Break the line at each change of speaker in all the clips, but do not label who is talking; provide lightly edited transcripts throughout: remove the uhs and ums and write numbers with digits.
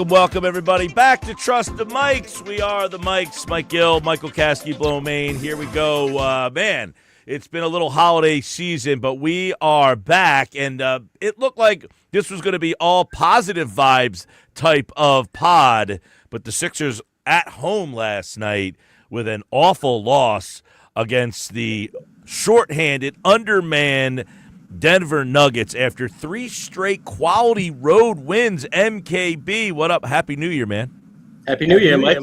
Welcome, everybody, back to Trust the Mics. We are the Mics. Mike Gill, Michael Caskey, Blow Maine. Here we go. Man, it's been a little holiday season, but we are back, and it looked like this was going to be all positive vibes type of pod, but the Sixers at home last night with an awful loss against the shorthanded, undermanned Denver Nuggets after 3 straight quality road wins. MKB, what up? Happy New Year, man.
Happy New Year, Mike.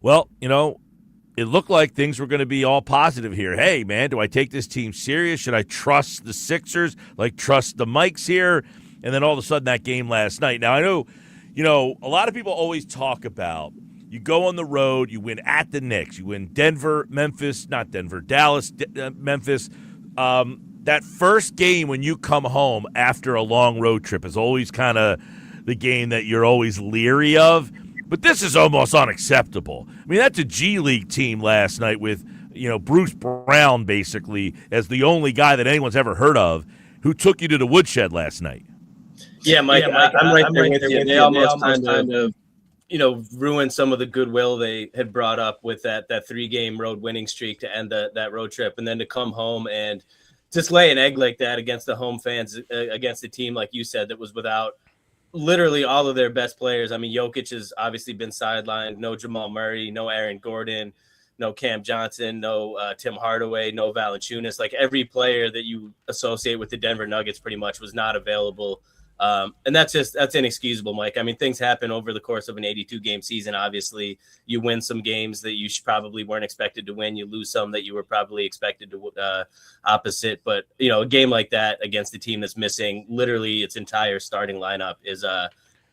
Well, it looked like things were going to be all positive here. Hey, man, do I take this team serious? Should I trust the Sixers, trust the Mics here? And then all of a sudden that game last night. Now, I know, a lot of people always talk about you go on the road, you win at the Knicks, you win Dallas, Memphis. That first game when you come home after a long road trip is always kind of the game that you're always leery of. But this is almost unacceptable. I mean, that's a G League team last night with, Bruce Brown basically as the only guy that anyone's ever heard of who took you to the woodshed last night.
Yeah, Mike, I'm right there with you. They almost kind of ruined some of the goodwill they had brought up with that 3-game road winning streak to end that road trip, and then to come home and just lay an egg like that against the home fans, against a team, like you said, that was without literally all of their best players. I mean, Jokic has obviously been sidelined. No Jamal Murray, no Aaron Gordon, no Cam Johnson, no Tim Hardaway, no Valanciunas. Every player that you associate with the Denver Nuggets pretty much was not available. And that's inexcusable, Mike. I mean, things happen over the course of an 82-game season. Obviously, you win some games that you probably weren't expected to win. You lose some that you were probably expected to opposite. But, a game like that against a team that's missing literally its entire starting lineup is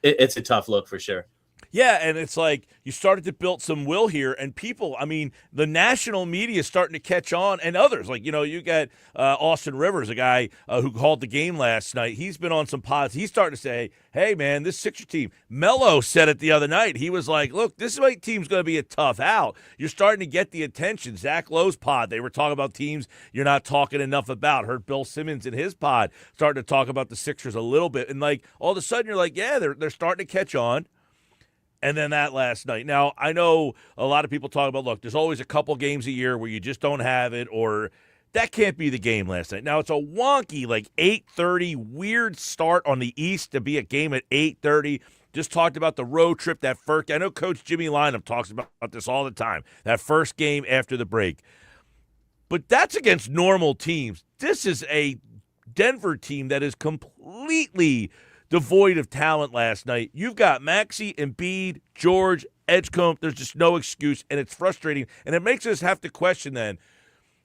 it's a tough look for sure.
Yeah, and it's like you started to build some will here, and people, I mean, the national media is starting to catch on, and others. You got Austin Rivers, a guy who called the game last night. He's been on some pods. He's starting to say, hey, man, this Sixer team. Melo said it the other night. He was like, look, this team's going to be a tough out. You're starting to get the attention. Zach Lowe's pod, they were talking about teams you're not talking enough about. Heard Bill Simmons in his pod starting to talk about the Sixers a little bit. And, all of a sudden you're like, yeah, they're starting to catch on. And then that last night. Now, I know a lot of people talk about, look, there's always a couple games a year where you just don't have it, or that can't be the game last night. Now, it's a wonky, 8:30, weird start on the East to be a game at 8:30. Just talked about the road trip, that first. I know Coach Jimmy Lynam talks about this all the time, that first game after the break. But that's against normal teams. This is a Denver team that is completely devoid of talent last night. You've got Maxey, Embiid, George, Edgecombe. There's just no excuse, and it's frustrating. And it makes us have to question then,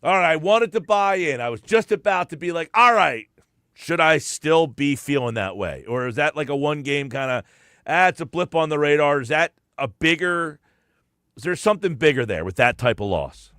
all right, I wanted to buy in. I was just about to be like, all right, should I still be feeling that way? Or is that like a one-game kind of, it's a blip on the radar? Is there something bigger there with that type of loss?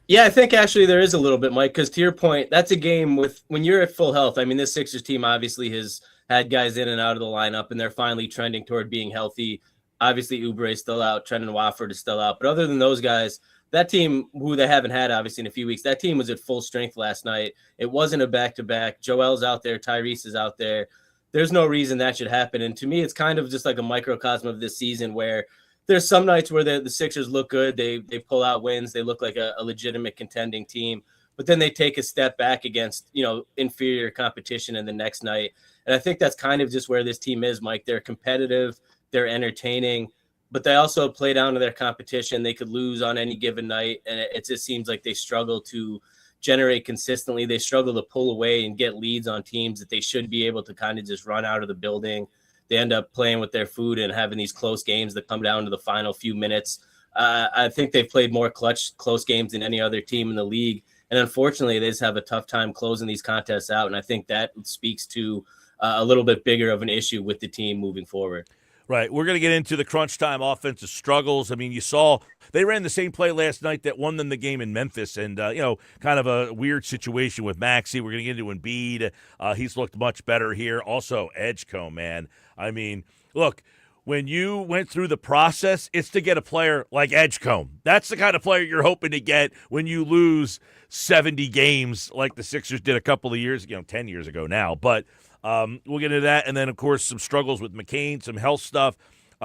Yeah, I think actually there is a little bit, Mike, because to your point, that's a game when you're at full health. I mean, this Sixers team obviously has had guys in and out of the lineup, and they're finally trending toward being healthy. Obviously, Oubre is still out. Trendon Watford is still out. But other than those guys, that team, who they haven't had, obviously, in a few weeks, that team was at full strength last night. It wasn't a back-to-back. Joel's out there. Tyrese is out there. There's no reason that should happen. And to me, it's kind of just like a microcosm of this season where there's some nights where the Sixers look good. They pull out wins. They look like a legitimate contending team. But then they take a step back against, inferior competition in the next night. And I think that's kind of just where this team is, Mike. They're competitive. They're entertaining. But they also play down to their competition. They could lose on any given night. And it just seems like they struggle to generate consistently. They struggle to pull away and get leads on teams that they should be able to kind of just run out of the building. They end up playing with their food and having these close games that come down to the final few minutes. I think they've played more close games than any other team in the league. And unfortunately, they just have a tough time closing these contests out. And I think that speaks to a little bit bigger of an issue with the team moving forward.
Right. We're going to get into the crunch time offensive struggles. I mean, you saw they ran the same play last night that won them the game in Memphis, and, kind of a weird situation with Maxey. We're going to get into Embiid. He's looked much better here. Also, Edgecombe, man. I mean, look, when you went through the process, it's to get a player like Edgecombe. That's the kind of player you're hoping to get when you lose 70 games like the Sixers did a couple of years, 10 years ago now. But we'll get into that. And then, of course, some struggles with McCain, some health stuff.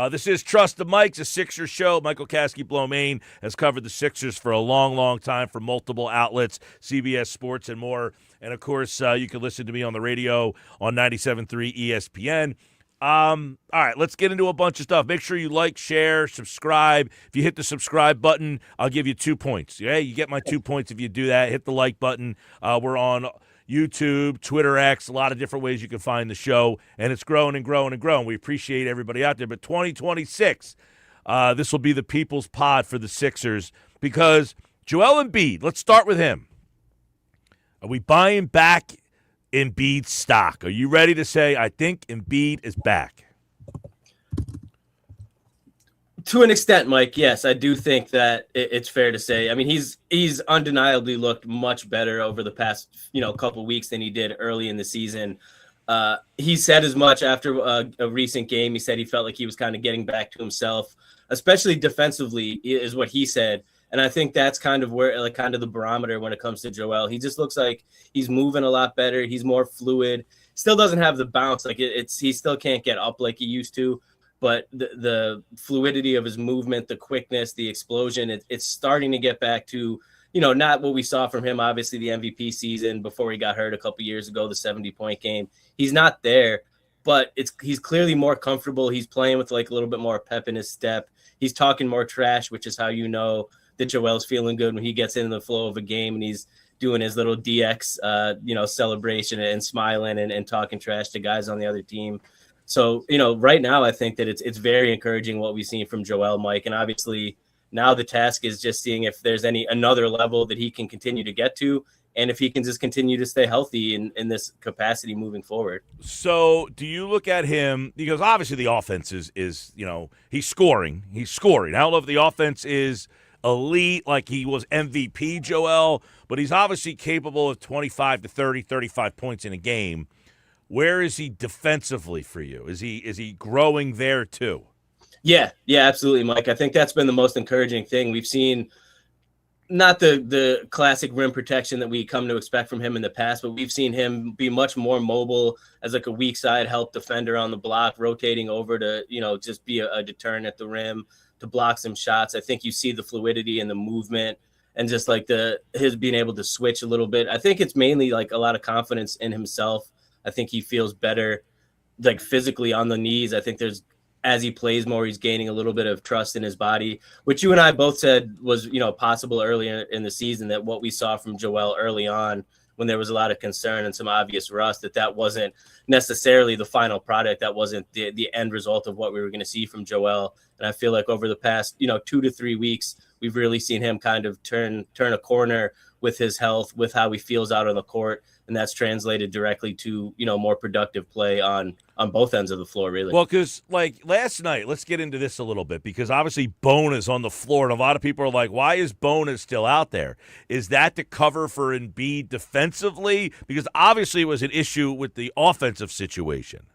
This is Trust the Mike's, a Sixers show. Michael Kasky-Blomain has covered the Sixers for a long, long time for multiple outlets, CBS Sports and more. And, of course, you can listen to me on the radio on 97.3 ESPN. All right, let's get into a bunch of stuff. Make sure you like, share, subscribe. If you hit the subscribe button, I'll give you 2 points. Yeah, you get my 2 points if you do that. Hit the like button. We're on YouTube, Twitter X, a lot of different ways you can find the show, and it's growing and growing and growing. We appreciate everybody out there. But 2026, this will be the people's pod for the Sixers because Joel Embiid, let's start with him. Are we buying back Embiid stock? Are you ready to say, I think Embiid is back?
To an extent, Mike, yes, I do think that it's fair to say. I mean, he's undeniably looked much better over the past, couple of weeks than he did early in the season. He said as much after a recent game. He said he felt like he was kind of getting back to himself, especially defensively, is what he said. And I think that's kind of where, kind of the barometer when it comes to Joel. He just looks like he's moving a lot better. He's more fluid. Still doesn't have the bounce. He still can't get up like he used to. But the fluidity of his movement, the quickness, the explosion, it's starting to get back to, not what we saw from him, obviously, the MVP season before he got hurt a couple years ago, the 70-point game. He's not there, but he's clearly more comfortable. He's playing with a little bit more pep in his step. He's talking more trash, which is how that Joel's feeling good when he gets into the flow of a game and he's doing his little DX, celebration and smiling and talking trash to guys on the other team. So, right now I think that it's very encouraging what we've seen from Joel, Mike. And obviously now the task is just seeing if there's another level that he can continue to get to and if he can just continue to stay healthy in this capacity moving forward.
So do you look at him, because obviously the offense is he's scoring. I don't know if the offense is elite like he was MVP Joel, but he's obviously capable of 25 to 30, 35 points in a game. Where is he defensively for you? Is he growing there too?
Yeah, absolutely, Mike. I think that's been the most encouraging thing. We've seen not the classic rim protection that we come to expect from him in the past, but we've seen him be much more mobile as a weak side help defender on the block, rotating over to, just be a deterrent at the rim to block some shots. I think you see the fluidity and the movement and just his being able to switch a little bit. I think it's mainly a lot of confidence in himself. I think he feels better, physically on the knees. I think as he plays more, he's gaining a little bit of trust in his body, which you and I both said was, possible earlier in the season, that what we saw from Joel early on when there was a lot of concern and some obvious rust, that wasn't necessarily the final product. That wasn't the end result of what we were going to see from Joel. And I feel like over the past, 2 to 3 weeks, we've really seen him kind of turn a corner with his health, with how he feels out on the court. And that's translated directly to, more productive play on both ends of the floor, really.
Well, because, last night, let's get into this a little bit, because obviously Bona's on the floor, and a lot of people are like, why is Bona still out there? Is that to cover for Embiid defensively? Because obviously it was an issue with the offensive situation.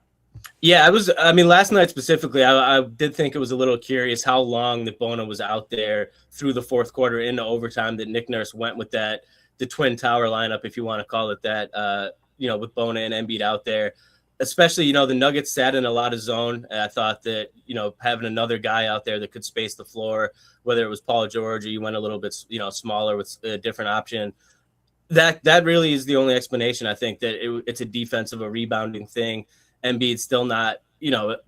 Yeah, last night specifically, I did think it was a little curious how long that Bona was out there through the fourth quarter into overtime, that Nick Nurse went with the Twin Tower lineup, if you want to call it that, with Bona and Embiid out there. Especially, the Nuggets sat in a lot of zone. And I thought that, having another guy out there that could space the floor, whether it was Paul George or you went a little bit, smaller with a different option, that really is the only explanation. I think that it's a defensive, a rebounding thing. Embiid's still not,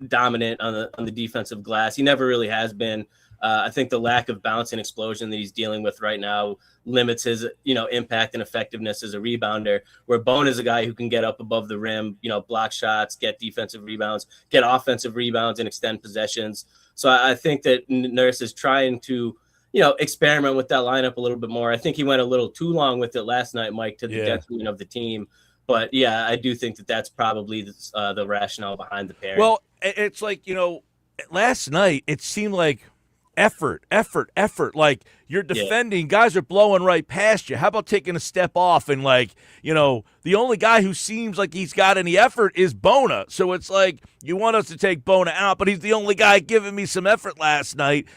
dominant on the defensive glass. He never really has been. I think the lack of bounce and explosion that he's dealing with right now limits his, impact and effectiveness as a rebounder, where Bone is a guy who can get up above the rim, block shots, get defensive rebounds, get offensive rebounds, and extend possessions. So I think that Nurse is trying to, experiment with that lineup a little bit more. I think he went a little too long with it last night, Mike, to the detriment of the team. But yeah, I do think that that's probably the rationale behind the pairing.
Well, it's like, last night it seemed like effort. Like you're defending, guys are blowing right past you. How about taking a step off and the only guy who seems like he's got any effort is Bona. So it's like you want us to take Bona out, but he's the only guy giving me some effort last night.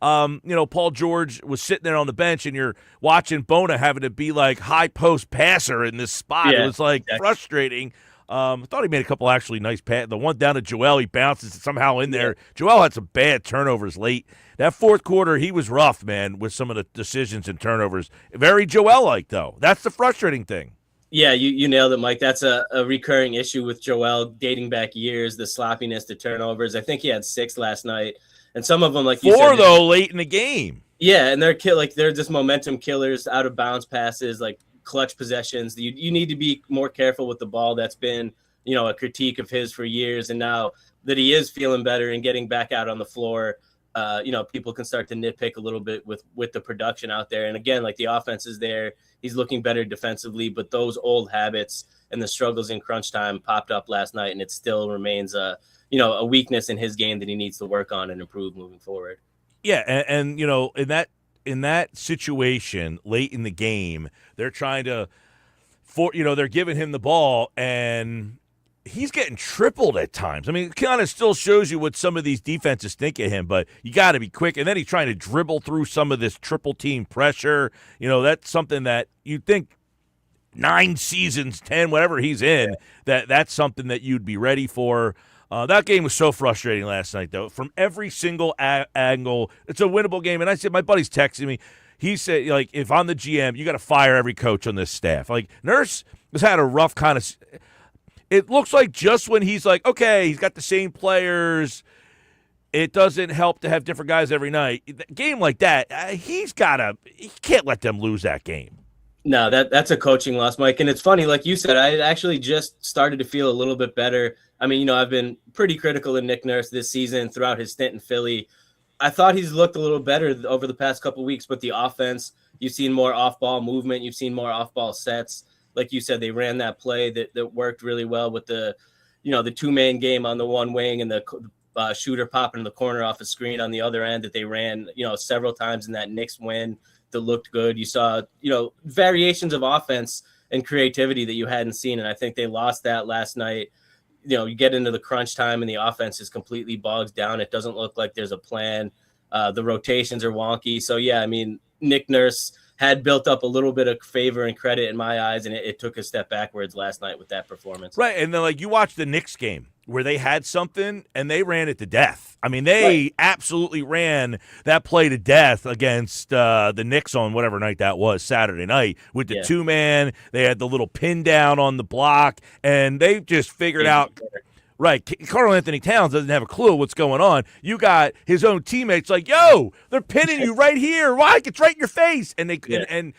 Paul George was sitting there on the bench, and you're watching Bona having to be like high post passer in this spot.
Yeah,
it was like frustrating. I thought he made a couple actually nice passes. The one down to Joel, he bounces somehow in there. Joel had some bad turnovers late. That fourth quarter, he was rough, man, with some of the decisions and turnovers. Very Joel-like, though. That's the frustrating thing.
Yeah, you nailed it, Mike. That's a recurring issue with Joel dating back years, the sloppiness, the turnovers. I think he had 6 last night. And some of them, like you said,
4 though, late in the game.
Yeah, and they're just momentum killers, out of bounds passes, like clutch possessions. You need to be more careful with the ball. That's been, a critique of his for years. And now that he is feeling better and getting back out on the floor, people can start to nitpick a little bit with the production out there. And again, like the offense is there. He's looking better defensively, but those old habits and the struggles in crunch time popped up last night, and it still remains a weakness in his game that he needs to work on and improve moving forward.
Yeah, and in that situation late in the game, they're trying to they're giving him the ball, and he's getting tripled at times. I mean, it kind of still shows you what some of these defenses think of him, but you got to be quick. And then he's trying to dribble through some of this triple team pressure. That's something that you think 9 seasons, 10, whatever he's in, that's something that you'd be ready for. That game was so frustrating last night, though. From every single angle, it's a winnable game. And I said, my buddy's texting me. He said, if I'm the GM, you got to fire every coach on this staff. Like, Nurse has had a rough kind of – it looks like just when he's like, okay, he's got the same players, it doesn't help to have different guys every night. A game like that, he can't let them lose that game.
No, that's a coaching loss, Mike. And it's funny, like you said, I actually just started to feel a little bit better. I mean, I've been pretty critical of Nick Nurse this season throughout his stint in Philly. I thought he's looked a little better over the past couple of weeks, but the offense, you've seen more off-ball movement. You've seen more off-ball sets. Like you said, they ran that play that worked really well with the 2-man game on the one wing and the shooter popping in the corner off a screen on the other end that they ran, several times in that Knicks win that looked good. You saw, variations of offense and creativity that you hadn't seen. And I think they lost that last night. You get into the crunch time and the offense is completely bogged down. It doesn't look like there's a plan. The rotations are wonky. So, yeah, I mean, Nick Nurse had built up a little bit of favor and credit in my eyes, and it took a step backwards last night with that performance.
Right, and then, you watch the Knicks game where they had something, and they ran it to death. I mean, they absolutely ran that play to death against the Knicks on whatever night that was, Saturday night, with the 2-man. They had the little pin down on the block, and they just figured out – right, Karl Anthony Towns doesn't have a clue what's going on. You got his own teammates like, yo, they're pinning you right here. Why? It's right in your face. And and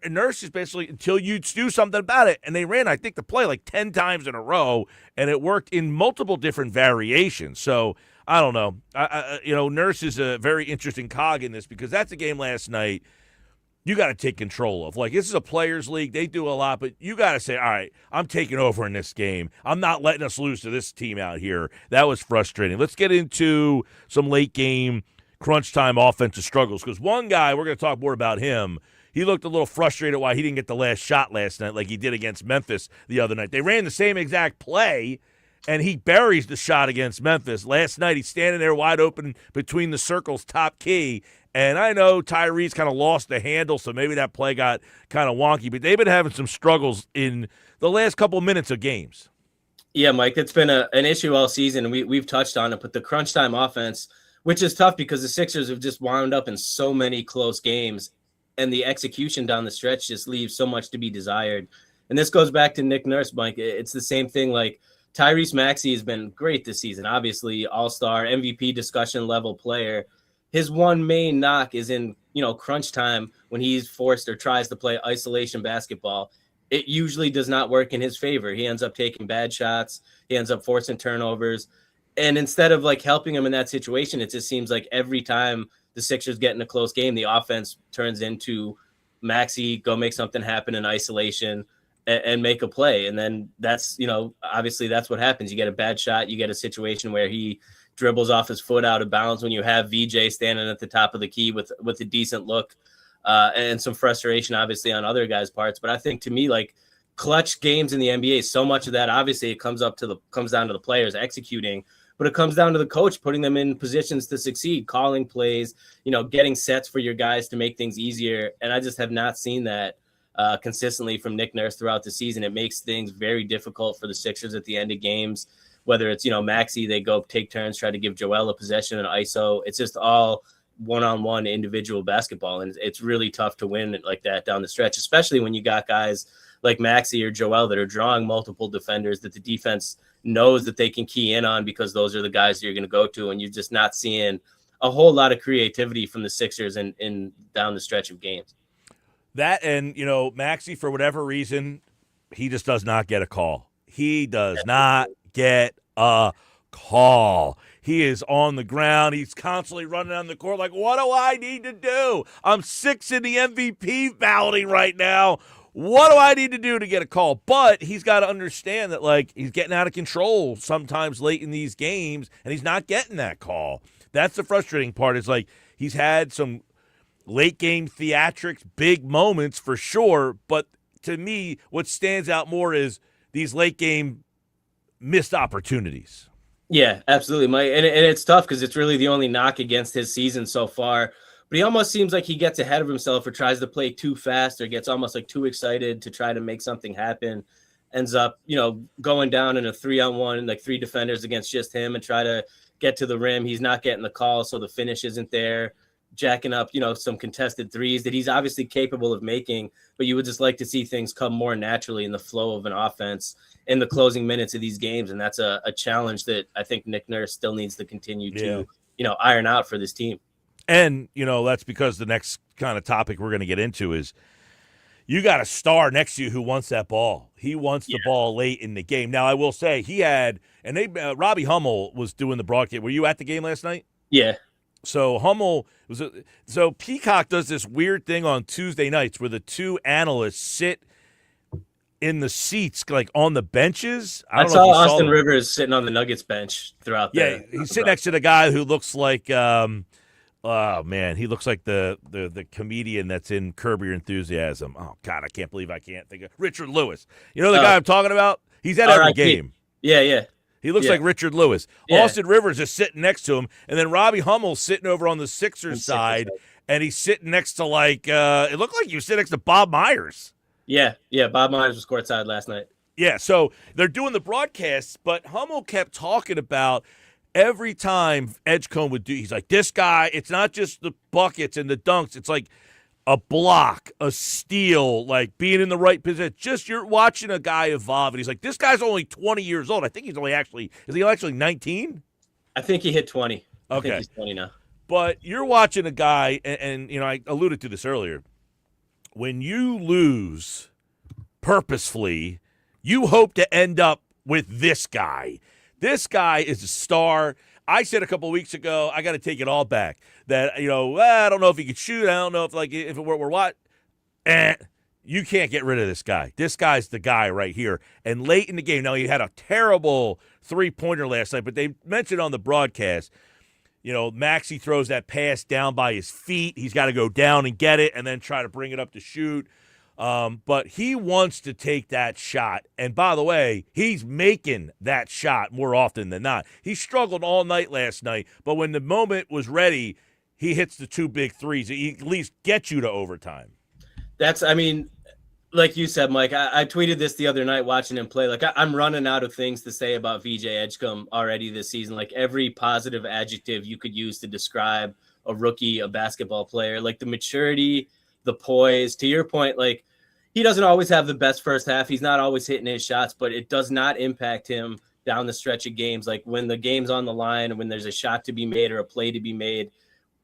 Nurse is basically, until you do something about it. And they ran, I think, the play 10 times in a row, and it worked in multiple different variations. So, I don't know. Nurse is a very interesting cog in this because that's a game last night you got to take control of. This is a players' league. They do a lot, but you got to say, all right, I'm taking over in this game. I'm not letting us lose to this team out here. That was frustrating. Let's get into some late game crunch time offensive struggles because one guy, we're going to talk more about him, he looked a little frustrated why he didn't get the last shot last night like he did against Memphis the other night. They ran the same exact play, and he buries the shot against Memphis. Last night, he's standing there wide open between the circles, top key. And I know Tyrese kind of lost the handle, so maybe that play got kind of wonky. But they've been having some struggles in the last couple minutes of games.
Yeah, Mike, it's been an issue all season, and we've touched on it. But the crunch time offense, which is tough because the Sixers have just wound up in so many close games, and the execution down the stretch just leaves so much to be desired. And this goes back to Nick Nurse, Mike. It's the same thing. Like Tyrese Maxey has been great this season, obviously all-star, MVP discussion level player. His one main knock is in, crunch time when he's forced or tries to play isolation basketball. It usually does not work in his favor. He ends up taking bad shots. He ends up forcing turnovers. And instead of helping him in that situation, it just seems like every time the Sixers get in a close game, the offense turns into Maxey, go make something happen in isolation and make a play. And then that's, obviously that's what happens. You get a bad shot. You get a situation where he dribbles off his foot out of bounds when you have VJ standing at the top of the key with a decent look and some frustration, obviously, on other guys' parts. But I think to me, clutch games in the NBA, so much of that, obviously, it comes down to the players executing, but it comes down to the coach putting them in positions to succeed, calling plays, getting sets for your guys to make things easier. And I just have not seen that consistently from Nick Nurse throughout the season. It makes things very difficult for the Sixers at the end of games. Whether it's, Maxey, they go take turns, try to give Joel a possession and ISO. It's just all one-on-one individual basketball. And it's really tough to win like that down the stretch, especially when you got guys like Maxey or Joel that are drawing multiple defenders that the defense knows that they can key in on because those are the guys that you're going to go to. And you're just not seeing a whole lot of creativity from the Sixers in down the stretch of games.
That and, Maxey, for whatever reason, he just does not get a call. He does not get a call. He is on the ground. He's constantly running on the court like, what do I need to do? I'm 6th in the MVP balloting right now. What do I need to do to get a call? But he's got to understand that, he's getting out of control sometimes late in these games, and he's not getting that call. That's the frustrating part. Is he's had some late-game theatrics, big moments for sure, but to me, what stands out more is these late-game missed opportunities.
Yeah, absolutely, Mike. And it's tough because it's really the only knock against his season so far. But he almost seems like he gets ahead of himself or tries to play too fast or gets almost too excited to try to make something happen. Ends up, going down in a 3-on-1, 3 defenders against just him and try to get to the rim. He's not getting the call, so the finish isn't there. Jacking up, some contested threes that he's obviously capable of making, but you would just like to see things come more naturally in the flow of an offense in the closing minutes of these games. And that's a challenge that I think Nick Nurse still needs to continue to, iron out for this team.
And, that's because the next kind of topic we're going to get into is you got a star next to you who wants that ball. He wants the ball late in the game. Now, I will say Robbie Hummel was doing the broadcast. Were you at the game last night?
Yeah.
So so Peacock does this weird thing on Tuesday nights where the two analysts sit in the seats, on the benches.
I saw Austin Rivers sitting on the Nuggets bench throughout.
Yeah, he's sitting next to the guy who looks like, he looks like the comedian that's in Curb Your Enthusiasm. Oh God, I can't believe I can't think of Richard Lewis. You know the guy I'm talking about? He's at every game.
Yeah.
He looks like Richard Lewis. Yeah. Austin Rivers is sitting next to him, and then Robbie Hummel's sitting over on the Sixers side, and he's sitting next to it looked like you sit next to Bob Myers. Yeah.
Bob Myers was courtside last night.
Yeah, so they're doing the broadcasts, but Hummel kept talking about every time Edgecombe would do, he's like, this guy, it's not just the buckets and the dunks, it's like a block, a steal, being in the right position. Just you're watching a guy evolve, and he's like, this guy's only 20 years old. I think he's only is he actually 19?
I think he hit 20.
Okay.
I think he's 20 now.
But you're watching a guy, and I alluded to this earlier. When you lose purposefully, you hope to end up with this guy. This guy is a star. I said a couple of weeks ago, I got to take it all back. That, I don't know if he could shoot. I don't know if if it were what. You can't get rid of this guy. This guy's the guy right here. And late in the game, now he had a terrible three-pointer last night, but they mentioned on the broadcast, Maxey throws that pass down by his feet. He's got to go down and get it and then try to bring it up to shoot. But he wants to take that shot. And by the way, he's making that shot more often than not. He struggled all night last night, but when the moment was ready, he hits the 2 big threes. He at least gets you to overtime.
Like you said, Mike, I tweeted this the other night watching him play. Like, I'm running out of things to say about VJ Edgecombe already this season. Like, every positive adjective you could use to describe a rookie, a basketball player, like the maturity, the poise. To your point, like, he doesn't always have the best first half. He's not always hitting his shots, but it does not impact him down the stretch of games. Like, when the game's on the line, when there's a shot to be made or a play to be made,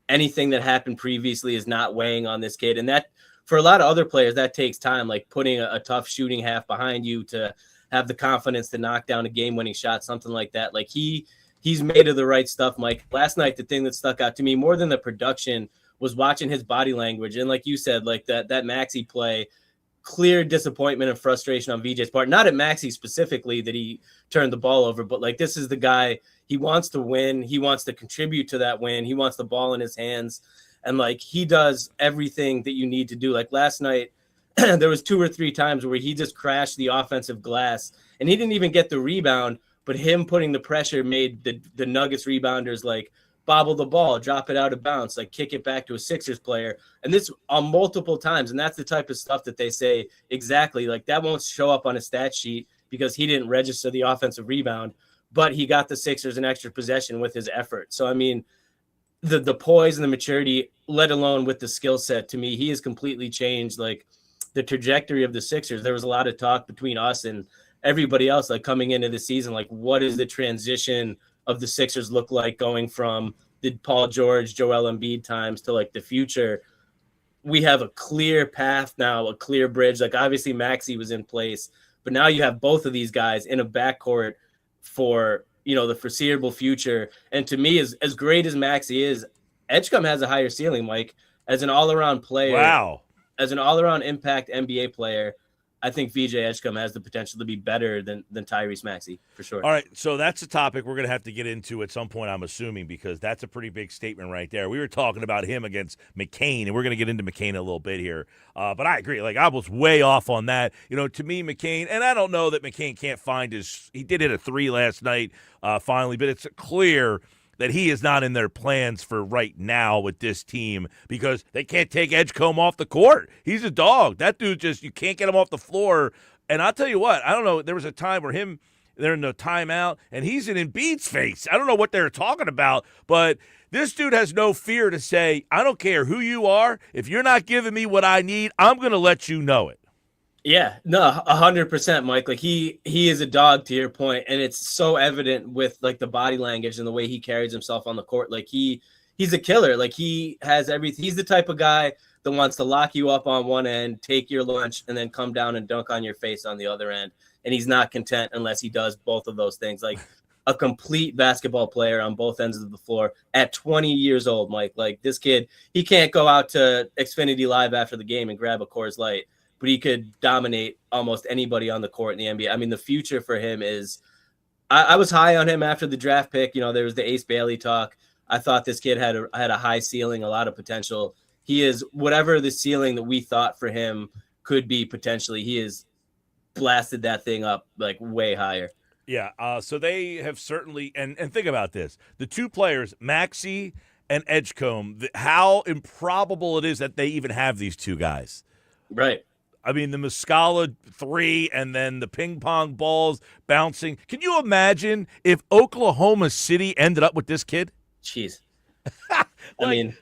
anything that happened previously is not weighing on this kid. And that, for a lot of other players, that takes time, like putting a tough shooting half behind you to have the confidence to knock down a game-winning shot, something like that. Like, he's made of the right stuff, Mike. Last night, the thing that stuck out to me more than the production was watching his body language. And like you said, like that Maxey play, clear disappointment and frustration on VJ's part. Not at Maxey specifically that he turned the ball over, but like, this is the guy, he wants to win. He wants to contribute to that win. He wants the ball in his hands. And like, he does everything that you need to do. Like last night, there was 2 or 3 times where he just crashed the offensive glass and he didn't even get the rebound, but him putting the pressure made the Nuggets rebounders like bobble the ball, drop it out of bounds, like kick it back to a Sixers player. And this on multiple times. And that's the type of stuff that they say exactly like that won't show up on a stat sheet because he didn't register the offensive rebound, but he got the Sixers an extra possession with his effort. So, I mean, the poise and the maturity, let alone with the skill set, to me, he has completely changed like the trajectory of the Sixers. There was a lot of talk between us and everybody else, like coming into the season, like what is the transition of the Sixers look like going from the Paul George, Joel Embiid times to like the future. We have a clear path now, a clear bridge. Like obviously Maxey was in place, but now you have both of these guys in a backcourt for, you know, the foreseeable future. And to me, as great as Maxey is, Edgecombe has a higher ceiling, Mike, as an all-around player.
Wow.
As an all-around impact NBA player, I think VJ Edgecombe has the potential to be better than Tyrese Maxey, for sure.
All right, so that's a topic we're going to have to get into at some point, I'm assuming, because that's a pretty big statement right there. We were talking about him against McCain, and we're going to get into McCain a little bit here. But I agree. Like, I was way off on that. You know, to me, McCain, and I don't know that McCain can't find his – he did hit a 3 last night finally, but it's clear – that he is not in their plans for right now with this team because they can't take Edgecombe off the court. He's a dog. That dude just, you can't get him off the floor. And I'll tell you what, I don't know, there was a time where they're in the timeout, and he's in Embiid's face. I don't know what they're talking about, but this dude has no fear to say, I don't care who you are. If you're not giving me what I need, I'm going to let you know it.
Yeah, no, 100%, Mike. Like he is a dog, to your point, and it's so evident with like the body language and the way he carries himself on the court. Like he's a killer. Like he has everything. He's the type of guy that wants to lock you up on one end, take your lunch, and then come down and dunk on your face on the other end. And he's not content unless he does both of those things. Like a complete basketball player on both ends of the floor at 20 years old, Mike. Like this kid, he can't go out to Xfinity Live after the game and grab a Coors Light, but he could dominate almost anybody on the court in the NBA. I mean, the future for him is I was high on him after the draft pick. You know, there was the Ace Bailey talk. I thought this kid had a high ceiling, a lot of potential. He is whatever the ceiling that we thought for him could be potentially. He has blasted that thing up like way higher.
Yeah, so they have certainly, and think about this. The two players, Maxey and Edgecombe, how improbable it is that they even have these two guys.
Right.
I mean, the Muscala 3 and then the ping pong balls bouncing. Can you imagine if Oklahoma City ended up with this kid?
Jeez.
Like,
I mean,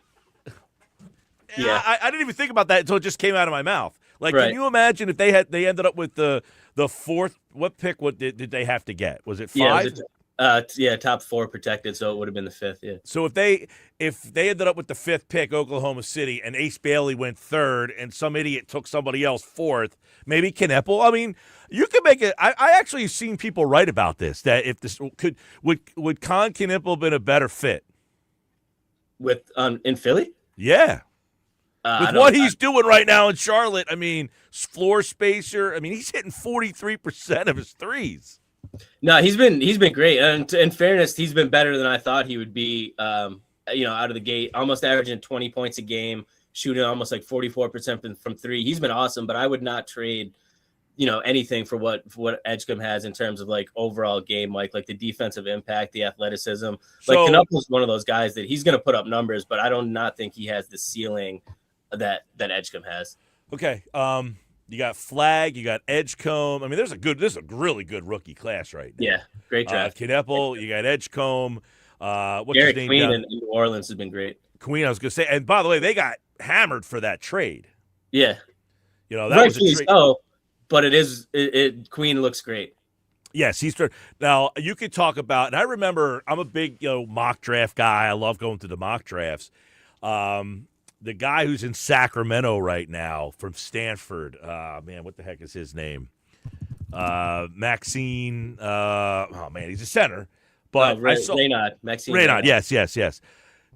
yeah.
I didn't even think about that until it just came out of my mouth. Like,
right.
Can you imagine if they ended up with the fourth? What pick? What did they have to get? Was it 5?
Top 4 protected, so it would have been the 5th. Yeah.
So if they ended up with the 5th pick, Oklahoma City, and Ace Bailey went 3rd, and some idiot took somebody else 4th, maybe Kneppel. I mean, you could make it. I actually have seen people write about this, that if this would Con Kneppel have been a better fit
with in Philly?
Yeah. With what he's doing right now in Charlotte, I mean, floor spacer. I mean, he's hitting 43% of his threes.
No, he's been great. And in fairness, he's been better than I thought he would be. Out of the gate, almost averaging 20 points a game, shooting almost like 44% from three. He's been awesome, but I would not trade, anything for what Edgecombe has in terms of like overall game, like the defensive impact, the athleticism. Like Canuckle's one of those guys that he's going to put up numbers, but I do not think he has the ceiling that Edgecombe has.
Okay. You got Flag, you got Edgecombe. I mean, this is a really good rookie class right now.
Yeah, great draft.
Kneppel, you got Edgecombe. What's
Garrett
his name?
Queen in New Orleans has been great.
Queen, I was going to say. And by the way, they got hammered for that trade.
Yeah.
That
rightfully
was a trade.
So, but Queen looks great.
Yes, now you could talk about, and I remember I'm a big mock draft guy. I love going to the mock drafts. The guy who's in Sacramento right now from Stanford, man, what the heck is his name? Maxine. He's a center. But
Raynaud.
Yes.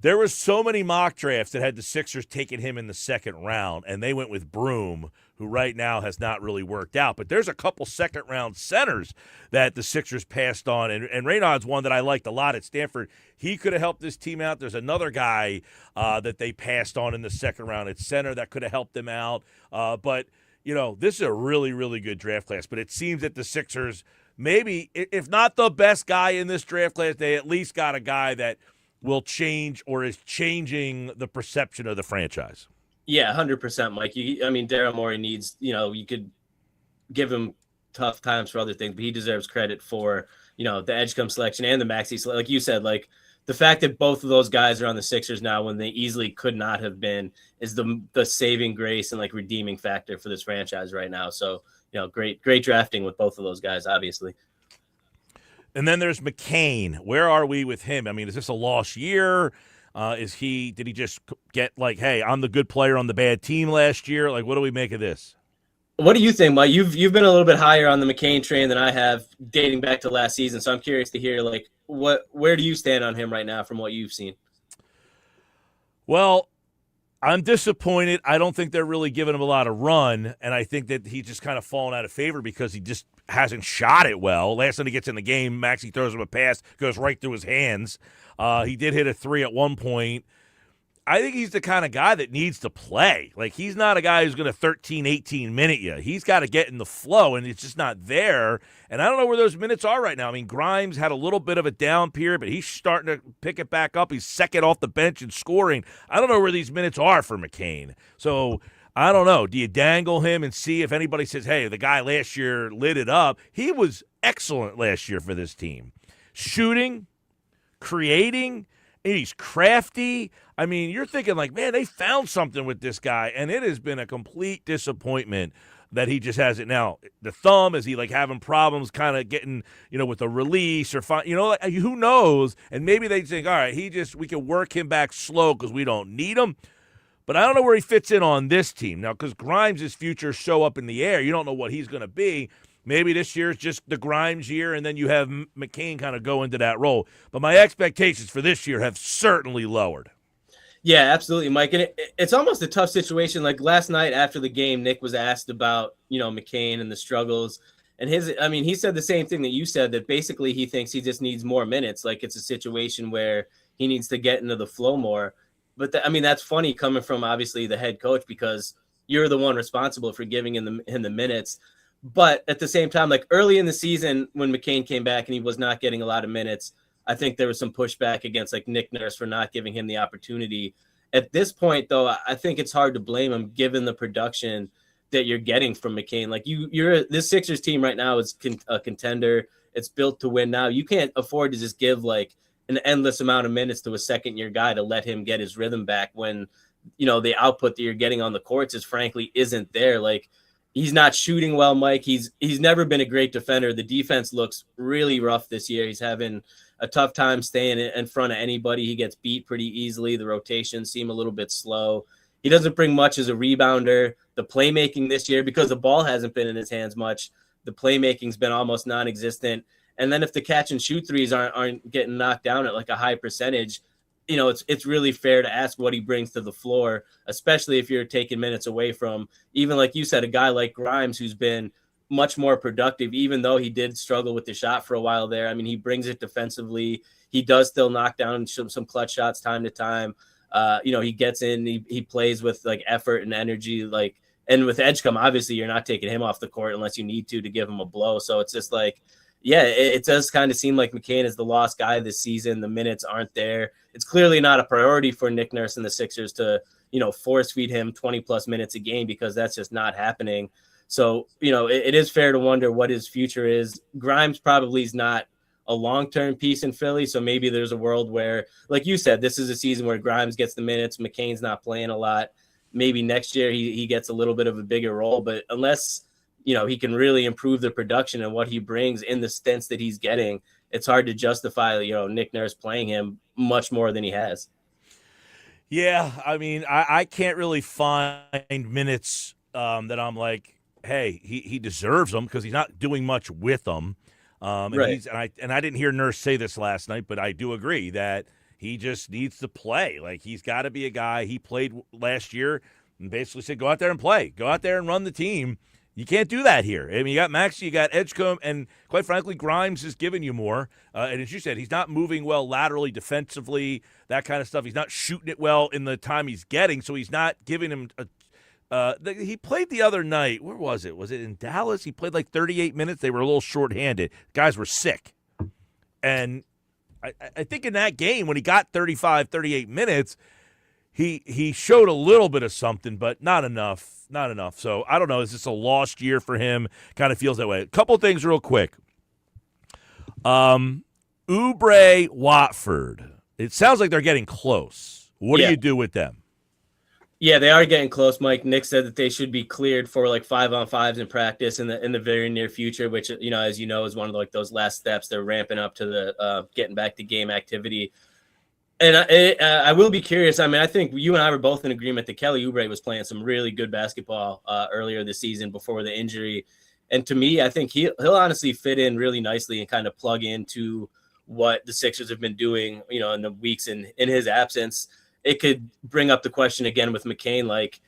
There were so many mock drafts that had the Sixers taking him in the second round, and they went with Broom, who right now has not really worked out. But there's a couple second-round centers that the Sixers passed on, and Raynaud's one that I liked a lot at Stanford. He could have helped this team out. There's another guy that they passed on in the second round at center that could have helped them out. But this is a really, really good draft class. But it seems that the Sixers, maybe, if not the best guy in this draft class, they at least got a guy that will change or is changing the perception of the franchise.
Yeah, 100%, Mike. Daryl Morey needs, you could give him tough times for other things, but he deserves credit for, the Edgecombe selection and the Maxey selection. Like you said, like the fact that both of those guys are on the Sixers now when they easily could not have been is the saving grace and like redeeming factor for this franchise right now. So, great drafting with both of those guys, obviously.
And then there's McCain. Where are we with him? I mean, is this a lost year? Did he just get like, hey, I'm the good player on the bad team last year? Like, what do we make of this?
What do you think, Mike? You've been a little bit higher on the McCain train than I have dating back to last season. So I'm curious to hear, like, where do you stand on him right now from what you've seen?
Well, I'm disappointed. I don't think they're really giving him a lot of run, and I think that he's just kind of fallen out of favor because he just hasn't shot it well. Last time he gets in the game, Maxey throws him a pass, goes right through his hands. He did hit a three at one point. I think he's the kind of guy that needs to play. Like, he's not a guy who's going to 13, 18-minute you. He's got to get in the flow, and it's just not there. And I don't know where those minutes are right now. I mean, Grimes had a little bit of a down period, but he's starting to pick it back up. He's second off the bench in scoring. I don't know where these minutes are for McCain. So I don't know. Do you dangle him and see if anybody says, hey, the guy last year lit it up? He was excellent last year for this team. Shooting, creating, he's crafty. I mean, you're thinking like, man, they found something with this guy, and it has been a complete disappointment that he just has it now. The thumb, is he like having problems kind of getting, with the release or like, who knows? And maybe they think, all right, we can work him back slow because we don't need him. But I don't know where he fits in on this team now because Grimes' future so up in the air. You don't know what he's going to be. Maybe this year is just the Grimes year, and then you have McCain kind of go into that role. But my expectations for this year have certainly lowered.
Yeah, absolutely, Mike. And it's almost a tough situation. Like last night after the game, Nick was asked about, McCain and the struggles. And he said the same thing that you said, that basically he thinks he just needs more minutes. Like it's a situation where he needs to get into the flow more. But that's funny coming from obviously the head coach because you're the one responsible for giving him the minutes. But at the same time, like early in the season when McCain came back and he was not getting a lot of minutes, I think there was some pushback against like Nick Nurse for not giving him the opportunity. At this point, though, I think it's hard to blame him given the production that you're getting from McCain. Like this Sixers team right now is a contender. It's built to win now. You can't afford to just give like an endless amount of minutes to a second-year guy to let him get his rhythm back when, the output that you're getting on the courts is frankly isn't there. Like, he's not shooting well, Mike. He's never been a great defender. The defense looks really rough this year. He's having a tough time staying in front of anybody. He gets beat pretty easily. The rotations seem a little bit slow. He doesn't bring much as a rebounder. The playmaking this year, because the ball hasn't been in his hands much, the playmaking's been almost non-existent. And then if the catch and shoot threes aren't getting knocked down at like a high percentage, it's really fair to ask what he brings to the floor, especially if you're taking minutes away from, even like you said, a guy like Grimes, who's been much more productive, even though he did struggle with the shot for a while there. I mean, he brings it defensively. He does still knock down some clutch shots time to time. He gets in, he plays with like effort and energy, like, and with Edgecombe, obviously you're not taking him off the court unless you need to give him a blow. So it's just like, yeah, it does kind of seem like McCain is the lost guy this season. The minutes aren't there. It's clearly not a priority for Nick Nurse and the Sixers to, force feed him 20 plus minutes a game, because that's just not happening. So, it is fair to wonder what his future is. Grimes probably is not a long-term piece in Philly. So maybe there's a world where, like you said, this is a season where Grimes gets the minutes, McCain's not playing a lot. Maybe next year he gets a little bit of a bigger role, but unless, he can really improve the production and what he brings in the stints that he's getting, it's hard to justify, Nick Nurse playing him much more than he has.
Yeah, I mean, I can't really find minutes that I'm like, hey, he deserves them, because he's not doing much with them.
Right.
And I didn't hear Nurse say this last night, but I do agree that he just needs to play. Like, he's got to be a guy. He played last year and basically said, go out there and play. Go out there and run the team. You can't do that here. I mean, you got Maxey, you got Edgecombe, and quite frankly, Grimes is giving you more. And as you said, he's not moving well laterally, defensively, that kind of stuff. He's not shooting it well in the time he's getting, so he's not giving him he played the other night. Where was it? Was it in Dallas? He played like 38 minutes. They were a little shorthanded. Guys were sick. And I think in that game, when he got 35, 38 minutes, he showed a little bit of something, but not enough. Not enough. So I don't know. Is this a lost year for him? Kind of feels that way. A couple of things real quick. Oubre, Watford. It sounds like they're getting close. What do you do with them?
Yeah, they are getting close, Mike. Nick said that they should be cleared for like 5-on-5s in practice in the very near future, which, as you know, is one of like those last steps. They're ramping up to the getting back to game activity. And I will be curious. I mean, I think you and I were both in agreement that Kelly Oubre was playing some really good basketball earlier this season before the injury. And to me, I think he'll honestly fit in really nicely and kind of plug into what the Sixers have been doing, in the weeks in his absence. It could bring up the question again with McCain, like,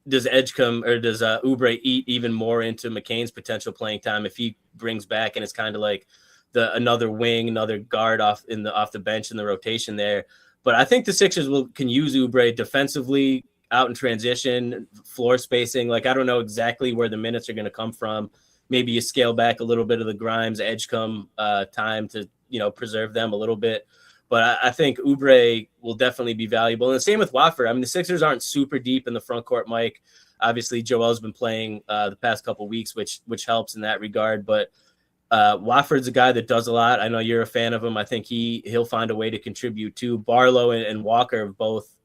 does Edgecombe or does Oubre eat even more into McCain's potential playing time if he brings back and it's kind of like another wing, another guard off the bench in the rotation there. But I think the Sixers can use Oubre defensively, out in transition, floor spacing. Like, I don't know exactly where the minutes are going to come from. Maybe you scale back a little bit of the Grimes, Edgecombe time to, preserve them a little bit. But I think Oubre will definitely be valuable. And the same with Watford. I mean, the Sixers aren't super deep in the front court, Mike. Obviously, Joel's been playing the past couple of weeks, which helps in that regard. But Watford's a guy that does a lot. I know you're a fan of him. I think he'll find a way to contribute too. Barlow and Walker have both,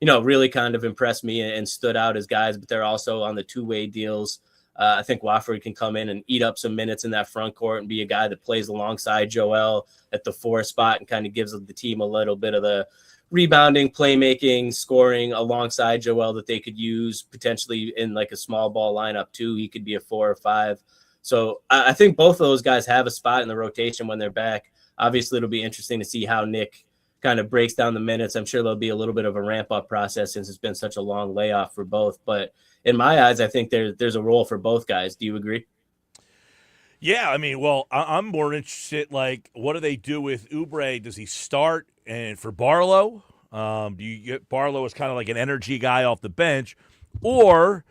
really kind of impressed me and stood out as guys, but they're also on the two-way deals. I think Watford can come in and eat up some minutes in that front court and be a guy that plays alongside Joel at the 4 spot and kind of gives the team a little bit of the rebounding, playmaking, scoring alongside Joel that they could use potentially in like a small ball lineup too. He could be a 4 or 5. So I think both of those guys have a spot in the rotation when they're back. Obviously, it'll be interesting to see how Nick kind of breaks down the minutes. I'm sure there'll be a little bit of a ramp-up process since it's been such a long layoff for both. But in my eyes, I think there's a role for both guys. Do you agree?
Yeah, I mean, well, I'm more interested, like, what do they do with Oubre? Does he start? And for Barlow, do you get Barlow as kind of like an energy guy off the bench? Or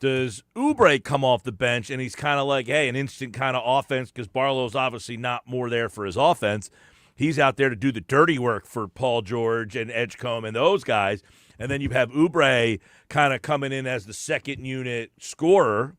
does Oubre come off the bench and he's kind of like, hey, an instant kind of offense, because Barlow's obviously not more there for his offense. He's out there to do the dirty work for Paul George and Edgecombe and those guys. And then you have Oubre kind of coming in as the second unit scorer.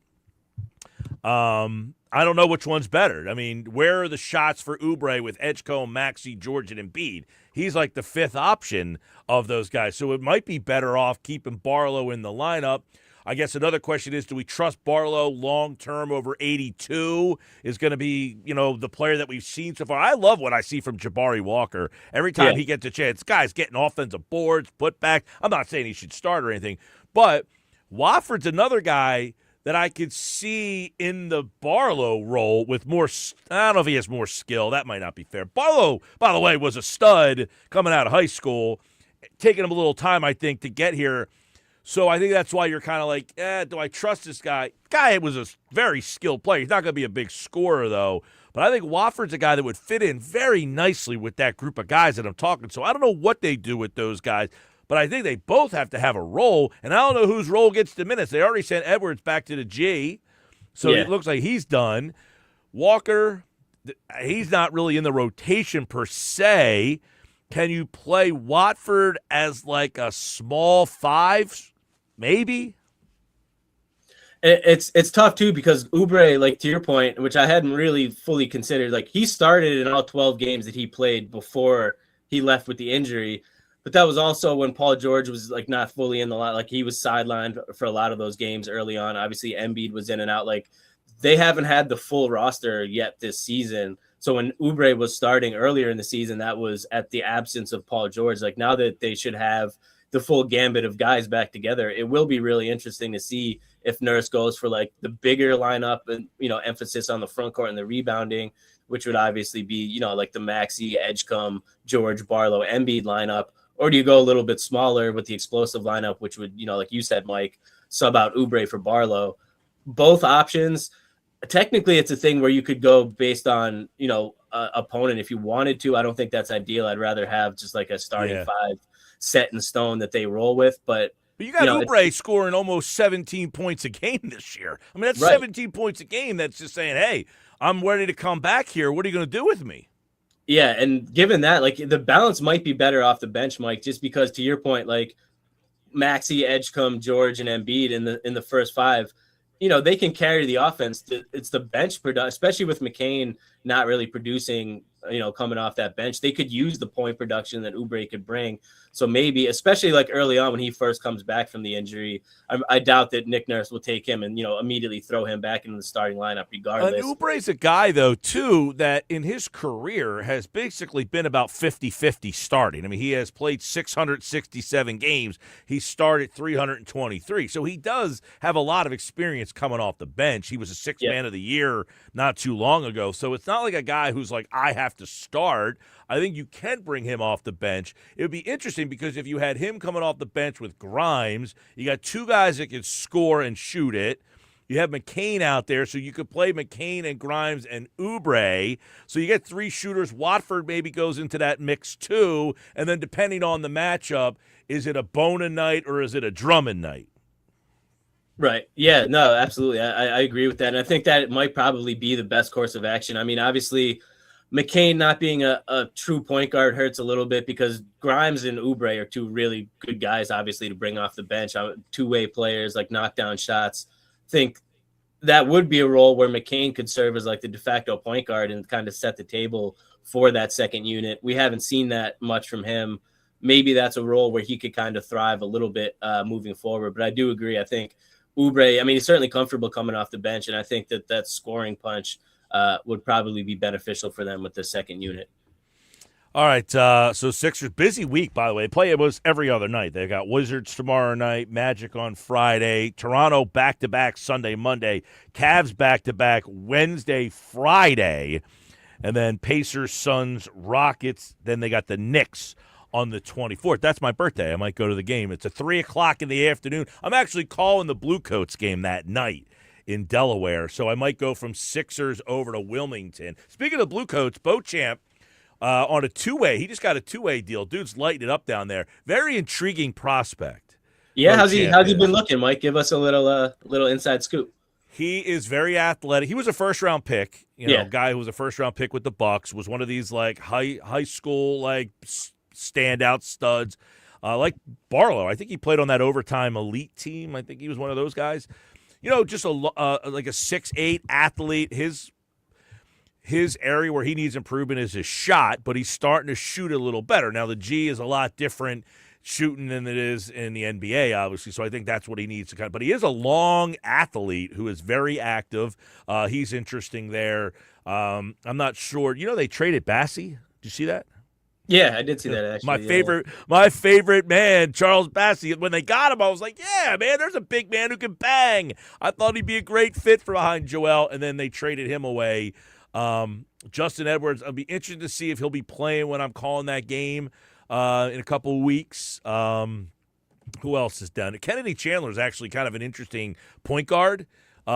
I don't know which one's better. I mean, where are the shots for Oubre with Edgecombe, Maxey, George, and Embiid? He's like the fifth option of those guys. So it might be better off keeping Barlow in the lineup. I guess another question is, do we trust Barlow long-term over 82 is going to be, the player that we've seen so far? I love what I see from Jabari Walker. Every time he gets a chance, guy's getting offensive boards, put back. I'm not saying he should start or anything, but Wofford's another guy that I could see in the Barlow role with more – I don't know if he has more skill. That might not be fair. Barlow, by the way, was a stud coming out of high school, taking him a little time, I think, to get here. So I think that's why you're kind of like, do I trust this guy? Guy was a very skilled player. He's not going to be a big scorer, though. But I think Watford's a guy that would fit in very nicely with that group of guys that I'm talking. So I don't know what they do with those guys, but I think they both have to have a role. And I don't know whose role gets the minutes. They already sent Edwards back to the G, so it looks like he's done. Walker, he's not really in the rotation per se. Can you play Watford as like a small five? Maybe.
It's tough too because Oubre, like to your point, which I hadn't really fully considered, like he started in all 12 games that he played before he left with the injury, but that was also when Paul George was like not fully in the line, like he was sidelined for a lot of those games early on. Obviously, Embiid was in and out. Like they haven't had the full roster yet this season. So when Oubre was starting earlier in the season, that was at the absence of Paul George. Like now that they should have the full gambit of guys back together, it will be really interesting to see if Nurse goes for like the bigger lineup and, emphasis on the front court and the rebounding, which would obviously be, like the Maxey, Edgecombe, George, Barlow, Embiid lineup. Or do you go a little bit smaller with the explosive lineup, which would, like you said, Mike, sub out Oubre for Barlow? Both options. Technically, it's a thing where you could go based on, opponent if you wanted to. I don't think that's ideal. I'd rather have just like a starting five set in stone that they roll with. But
you got Oubre scoring almost 17 points a game this year. I mean, that's right. 17 points a game. That's just saying, hey, I'm ready to come back here. What are you going to do with me?
Yeah, and given that, like the balance might be better off the bench, Mike, just because to your point, like Maxey, Edgecombe, George, and Embiid in the first five, they can carry the offense. It's the bench production, especially with McCain not really producing, coming off that bench. They could use the point production that Oubre could bring. So maybe, especially like early on when he first comes back from the injury, I doubt that Nick Nurse will take him and, immediately throw him back into the starting lineup regardless.
Oubre's a guy, though, too, that in his career has basically been about 50-50 starting. I mean, he has played 667 games. He started 323. So he does have a lot of experience coming off the bench. He was a sixth man of the year not too long ago. So it's not like a guy who's like, I have to start. I think you can bring him off the bench. It would be interesting because if you had him coming off the bench with Grimes, you got two guys that can score and shoot it. You have McCain out there, so you could play McCain and Grimes and Oubre. So you get three shooters. Watford maybe goes into that mix too. And then depending on the matchup, is it a Bona night or is it a Drummond night?
Right. Yeah, no, absolutely. I agree with that. And I think that it might probably be the best course of action. I mean, obviously, McCain not being a true point guard hurts a little bit because Grimes and Oubre are two really good guys, obviously, to bring off the bench. Two-way players, like knockdown shots. I think that would be a role where McCain could serve as like the de facto point guard and kind of set the table for that second unit. We haven't seen that much from him. Maybe that's a role where he could kind of thrive a little bit moving forward. But I do agree. I think Oubre, I mean, he's certainly comfortable coming off the bench, and I think that scoring punch would probably be beneficial for them with the second unit.
All right, so Sixers, busy week, by the way. Play almost every other night. They've got Wizards tomorrow night, Magic on Friday, Toronto back-to-back Sunday, Monday, Cavs back-to-back Wednesday, Friday, and then Pacers, Suns, Rockets. Then they got the Knicks on the 24th. That's my birthday. I might go to the game. It's at 3 o'clock in the afternoon. I'm actually calling the Blue Coats game that night in Delaware, so I might go from Sixers over to Wilmington. Speaking of Blue Coats, Beauchamp on a two-way. He just got a two-way deal. Dude's lighting it up down there. Very intriguing prospect.
Yeah, how's he been looking, Mike? Give us a little inside scoop.
He is very athletic. He was a first-round pick, guy who was a first-round pick with the Bucks, was one of these like high school like standout studs, like Barlow. I think he played on that overtime elite team. I think he was one of those guys. Just like a 6'8" athlete. His area where he needs improvement is his shot, but he's starting to shoot a little better. Now, the G is a lot different shooting than it is in the NBA, obviously, so I think that's what he needs to but he is a long athlete who is very active. He's interesting there. I'm not sure. They traded Bassey. Did you see that?
Yeah, I did see that, actually.
My favorite man, Charles Bassey. When they got him, I was like, yeah, man, there's a big man who can bang. I thought he'd be a great fit for behind Joel, and then they traded him away. Justin Edwards, I'll be interested to see if he'll be playing when I'm calling that game in a couple of weeks. Who else is down? Kennedy Chandler is actually kind of an interesting point guard.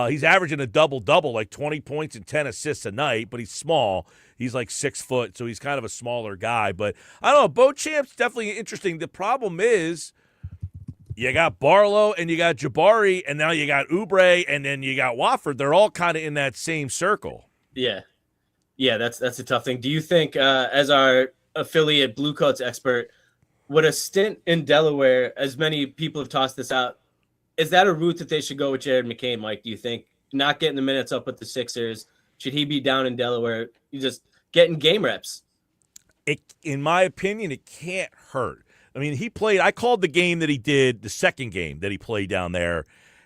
He's averaging a double-double, like 20 points and 10 assists a night, but he's small. He's like 6 foot, so he's kind of a smaller guy. But I don't know. Beauchamp's definitely interesting. The problem is you got Barlow and you got Jabari, and now you got Oubre, and then you got Wofford. They're all kind of in that same circle.
Yeah. Yeah, that's a tough thing. Do you think, as our affiliate Bluecoats expert, would a stint in Delaware, as many people have tossed this out, is that a route that they should go with Jared McCain, Mike? Do you think not getting the minutes up with the Sixers, should he be down in Delaware, just getting game reps?
In my opinion, it can't hurt. I mean, I called the game that he did, the second game that he played down there,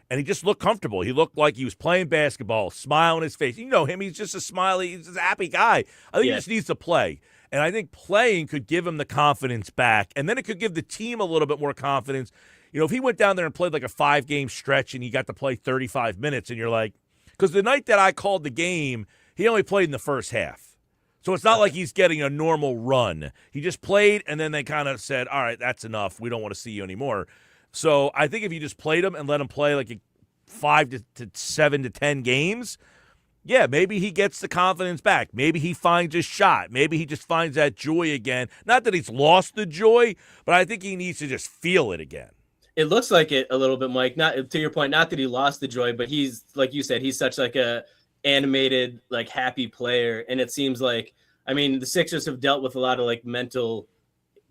and he just looked comfortable. He looked like he was playing basketball, smile on his face. You know him. He's just he's a happy guy. I think he just needs to play. And I think playing could give him the confidence back, and then it could give the team a little bit more confidence. You know, if he went down there and played like a 5-game stretch and he got to play 35 minutes, and you're like, because the night that I called the game, he only played in the first half. So it's not like he's getting a normal run. He just played, and then they kind of said, all right, that's enough. We don't want to see you anymore. So I think if you just played him and let him play like 5 to 7 to 10 games, yeah, maybe he gets the confidence back. Maybe he finds his shot. Maybe he just finds that joy again. Not that he's lost the joy, but I think he needs to just feel it again.
It looks like it a little bit, Mike. Not to your point, not that he lost the joy, but he's, like you said, he's such like a animated, like happy player. And it seems like, I mean, the Sixers have dealt with a lot of like mental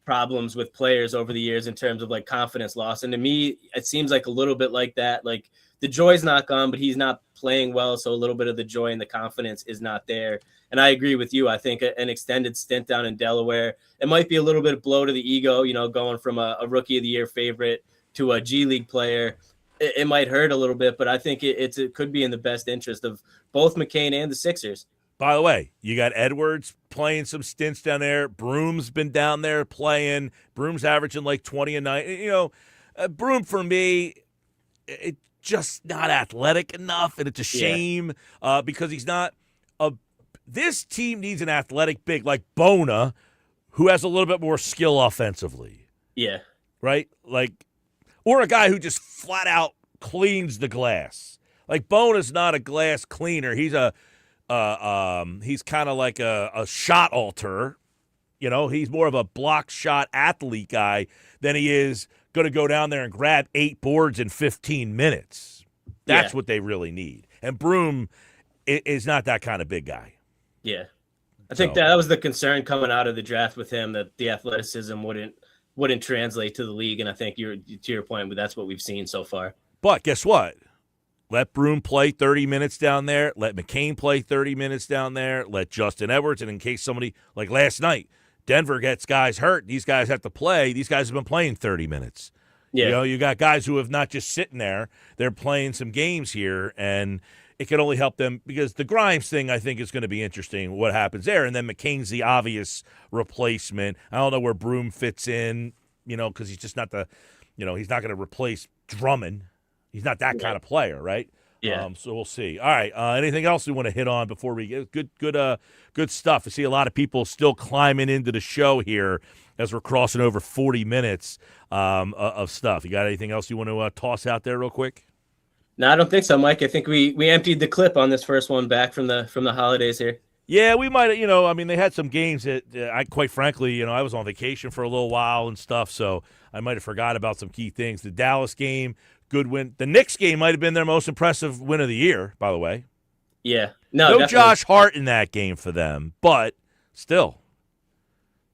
problems with players over the years in terms of like confidence loss. And to me, it seems like a little bit like that. Like the joy's not gone, but he's not playing well. So a little bit of the joy and the confidence is not there. And I agree with you. I think an extended stint down in Delaware, it might be a little bit of blow to the ego, you know, going from a rookie of the year favorite to a G League player. It might hurt a little bit, but I think it could be in the best interest of both McCain and the Sixers.
By the way, you got Edwards playing some stints down there. Broom's been down there playing. Broom's averaging like 20 a night. You know, Broom for me, it's just not athletic enough, and it's a shame because he's not this team needs an athletic big like Bona, who has a little bit more skill offensively.
Yeah.
Right? Like, or a guy who just flat out cleans the glass. Like Bona's not a glass cleaner. He's he's kind of like a shot alterer. You know, he's more of a block shot athlete guy than he is going to go down there and grab 8 boards in 15 minutes. That's what they really need. And Broom is not that kind of big guy.
Yeah. I think that was the concern coming out of the draft with him, that the athleticism wouldn't translate to the league. And I think to your point, but that's what we've seen so far.
But guess what? Let Broom play 30 minutes down there. Let McCain play 30 minutes down there. Let Justin Edwards. And in case somebody, like last night, Denver gets guys hurt, these guys have to play. These guys have been playing 30 minutes. Yeah. You know, you got guys who have not just sitting there. They're playing some games here, and it can only help them because the Grimes thing, I think, is going to be interesting, what happens there. And then McCain's the obvious replacement. I don't know where Broom fits in, you know, because he's just not he's not going to replace Drummond. He's not that kind of player, right?
Yeah.
So we'll see. All right. Anything else we want to hit on before we get good stuff? I see a lot of people still climbing into the show here as we're crossing over 40 minutes of stuff. You got anything else you want to toss out there real quick?
No, I don't think so, Mike. I think we emptied the clip on this first one back from the holidays here.
Yeah, we might. You know, I mean, they had some games that I, quite frankly, you know, I was on vacation for a little while and stuff, so I might have forgot about some key things. The Dallas game. Good win. The Knicks game might have been their most impressive win of the year, by the way.
Yeah.
No definitely. Josh Hart in that game for them, but still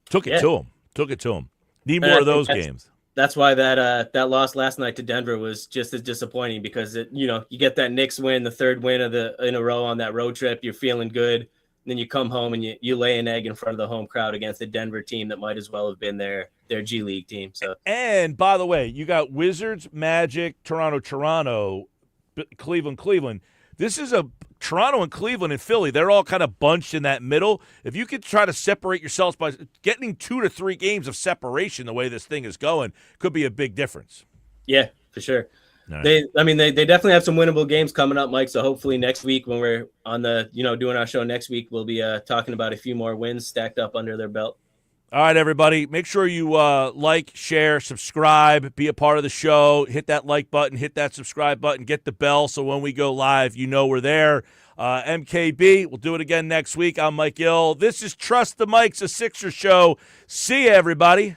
took it to him. Need more of those games.
That's why that loss last night to Denver was just as disappointing because you get that Knicks win, the third win in a row on that road trip. You're feeling good. And then you come home and you lay an egg in front of the home crowd against a Denver team that might as well have been their G League team. So,
and by the way, you got Wizards, Magic, Toronto, Cleveland. This is a Toronto and Cleveland and Philly. They're all kind of bunched in that middle. If you could try to separate yourselves by getting 2 to 3 games of separation, the way this thing is going, could be a big difference.
Yeah, for sure.
Right.
They definitely have some winnable games coming up, Mike. So hopefully next week when we're on the, doing our show next week, we'll be talking about a few more wins stacked up under their belt.
All right, everybody. Make sure you like, share, subscribe, be a part of the show. Hit that like button, hit that subscribe button, get the bell so when we go live, you know we're there. MKB, we'll do it again next week. I'm Mike Gill. This is Trust the Mics, a Sixers show. See you, everybody.